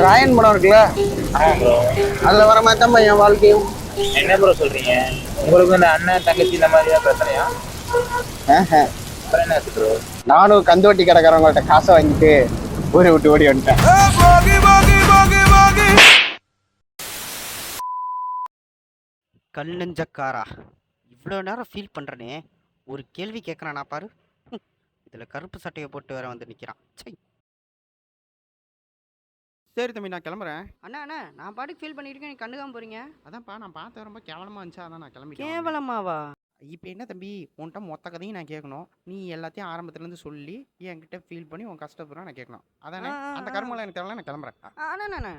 ராயன் படம் இருக்குல்ல, ஆமா ப்ரோ. அதுல வர மாதிரி தான் என் வாழ்க்கையும். என்ன ப்ரோ சொல்றீங்க? உங்களுக்கு இந்த அண்ணன் தங்கச்சி இந்த மாதிரி தான் பிரச்சனையா? ஆஹா. அப்புறம் என்ன ப்ரோ? நானும் கந்துவட்டி கடைக்காரவங்கள்ட்ட காசை வாங்கிட்டு ஊரை விட்டு ஓடி வந்துட்டேன். கல் நெஞ்சக்காரா, இவ்வளோ நேரம் ஃபீல் பண்ணுறனே, ஒரு கேள்வி கேட்குறானா பாரு. இதில் கருப்பு சட்டையை போட்டு வேற வந்து நிற்கிறான். சை. சரி தம்பி, நான் கிளம்புறேன். அண்ணா அண்ணா, நான் பாட்டுக்கு ஃபீல் பண்ணிட்டு இருக்கேன், நீ கண்டுக்காம போறீங்க. அதான்ப்பா, நான் பார்த்த ரொம்ப கேவலமாக இருந்துச்சு, அதான் நான் கிளம்பிட்டேன். கேவலமாவா? இப்போ என்ன தம்பி, உன்கிட்ட மொத்த கதையும் நான் கேட்கணும். நீ எல்லாத்தையும் ஆரம்பத்துலேருந்து சொல்லி என்கிட்ட ஃபீல் பண்ணி உன் கஷ்டப்படுறா நான் கேட்கணும். அதானே? அந்த கர்மலாம் எனக்கு தேவையில்ல, நான் கிளம்புறேன். அண்ணா என்னண்ணா?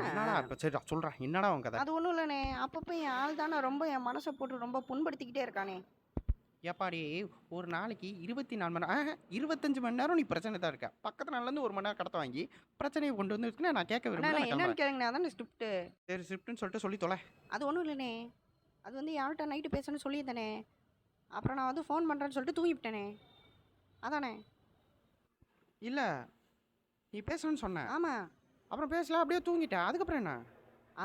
என்னடா இப்போ சரி சொல்கிறேன், என்னடா உன் கதை? அது ஒன்றும் இல்லைண்ணே, அப்பப்போ என் ஆள் தானே ரொம்ப என் மனசை போட்டு ரொம்ப புண்படுத்திக்கிட்டே இருக்கானே. ஏப்பாடி, ஒரு நாளைக்கு 24 மணி நேரம் 25 மணி நேரம் நீ பிரச்சனை தான் இருக்க. பக்கத்து நாள்லேருந்து 1 மணி நேரம் கடத்த வாங்கி பிரச்சனையை கொண்டு வந்து இருக்குன்னு நான் கேட்க அண்ணா விரும்புகிறேன். என்னன்னு கேளுங்கண்ணே, அதானே ஸ்கிரிப்ட். சரி ஷிஃப்ட்னு சொல்லிட்டு சொல்லி தொலை. அது ஒன்றும் இல்லைண்ணே, அது வந்து யார்கிட்ட நைட்டு பேசணும்னு சொல்லியிருந்தேனே, அப்புறம் நான் வந்து ஃபோன் பண்ணுறேன்னு சொல்லிட்டு தூங்கிவிட்டேனே, அதானே? இல்லை, நீ பேசணும்னு சொன்ன, ஆமாம், அப்புறம் பேசல, அப்படியே தூங்கிட்டேன். அதுக்கப்புறம் என்ன?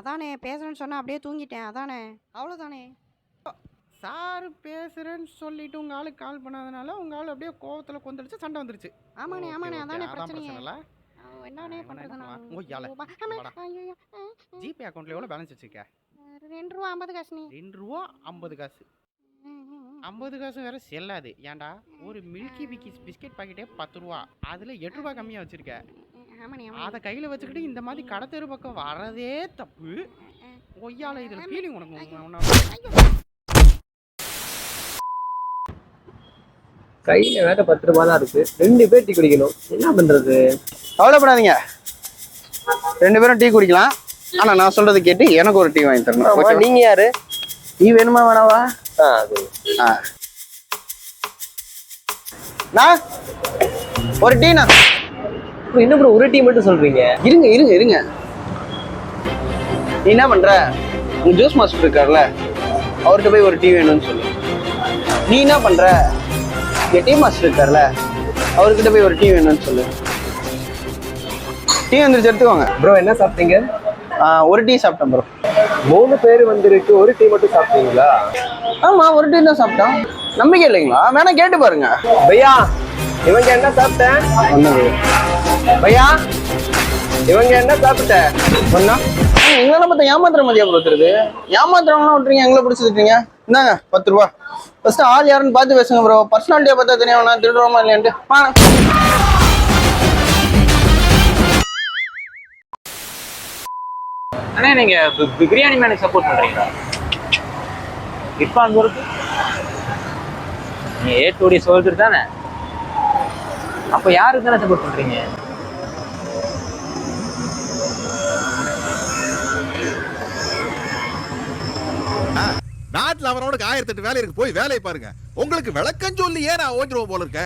அதானே பேசுறேன்னு சொன்னா அப்படியே தூங்கிட்டேன், அதானே, அவ்வளோதானே. சார் பேசுறேன்னு சொல்லிட்டு உங்க ஆளுக்கு கால் பண்ணாதனால உங்க ஆள் அப்படியே கோவத்துல கொந்தளிச்சு சண்டை வந்துருச்சு. ஆமாண்ணே ஓகே, ஆமாண்ணே, ஓகே, அதானே அதான் பிரச்சனையே. பிரச்சனை இல்ல. என்னண்ணே என்ன பண்ணுறது பண்ணலாம்? நான்? ஓ, யால. வாடா. ஐயோ, ஜிபே அக்கௌண்ட்ல எவ்வளவு பேலன்ஸ் வச்சிருக்க? 2 ரூபா 50 காசுண்ணே. 2 ரூபா 50 காசு. 50 காசு வேற செல்லாது. ஏன்டா, ஒரு மில்கி பிஸ்கெட் பாக்கெட்டே 10 ரூபா, அதுல 8 ரூபா கம்மியா வச்சிருக்க. ஆமாண்ணே அதை கையில வச்சுக்கிட்டு இந்த மாதிரி கடத்தெரு பக்கம் வரதே தப்பு. ஒய்யால இதுல ஃபீலிங் உனக்கு கையில வேற 10 ரூபா தான் இருக்கு. 2 பேர் டீ குடிக்கணும், என்ன பண்றது? கவலைப்படாதீங்க, 2 பேரும் டீ குடிக்கலாம். ஆனா நான் சொல்றது கேட்டு எனக்கு ஒரு டீ வாங்கி தரணும். ஆமா, ஓகேவா? நீங்க யாரு? டீ வேணுமா வேணாவா? அது ஆ. நான் ஒரு டீனா. bro, என்ன ப்ரோ ஒரு டீ மட்டும் சொல்றீங்க? இருங்க இருங்க இருங்க. நீ என்ன பண்ற? உங்க ஜூஸ் மாஸ்டர் இருக்கார்ல, அவர்கிட்ட போய் ஒரு டீ வேணும்னு சொல்லு. நீ என்ன பண்ற? இங்க டீ மாஸ்டர் இருக்கார்ல, அவர்கிட்ட போய் ஒரு டீ வேணும்னு சொல்லு. டீ வந்துருச்சு, எடுத்துக்கோங்க. ப்ரோ என்ன சாப்பிட்டீங்க? ஒரு டீ சாப்பிட்டேன் ப்ரோ. 3 பேர் வந்திருக்கு, ஒரு டீ மட்டும் சாப்பிட்டீங்களா? ஆமா, ஒரு டீ தான் சாப்பிட்டோம். நம்பிக்கை இல்லைங்களா? வேணா கேட்டு பாருங்க. பையா, இவங்க என்ன சாப்பிட்டேன்? ஒண்ணு பையா, இவங்க என்ன சாப்பிட்டேன்? ஒண்ணா எங்களை பார்த்தா ஏமாத்துற மதியா கொடுத்துருது. ஏமாத்துறவங்களாம் விட்டுறீங்க, எங்களை பிடிச்சிருக்கீங்க. இந்தாங்க 10 ரூபா. ஃபர்ஸ்ட் ஆள் யாருன்னு பார்த்து பேசுங்க ப்ரோ. பர்சனாலிட்டியை பார்த்தா தெரியும் நான் திருடுறோமா இல்லையான்ட்டு. அண்ணா நீங்க பிரியாணி மேனுக்கு சப்போர்ட் பண்றீங்களா? இர்ஃபான் பொறுத்து நீ ஏ2டி சோல்ஜர் தானே, அப்ப யாருக்கு தானே சப்போர்ட் பண்றீங்க? நாட்டுல அவனோட 1008 வேலை இருக்கு, போய் வேலையை பாருங்க. உங்களுக்கு விளக்கம் சொல்லி ஏன் நான் ஓஞ்சிருவோம் போல இருக்க.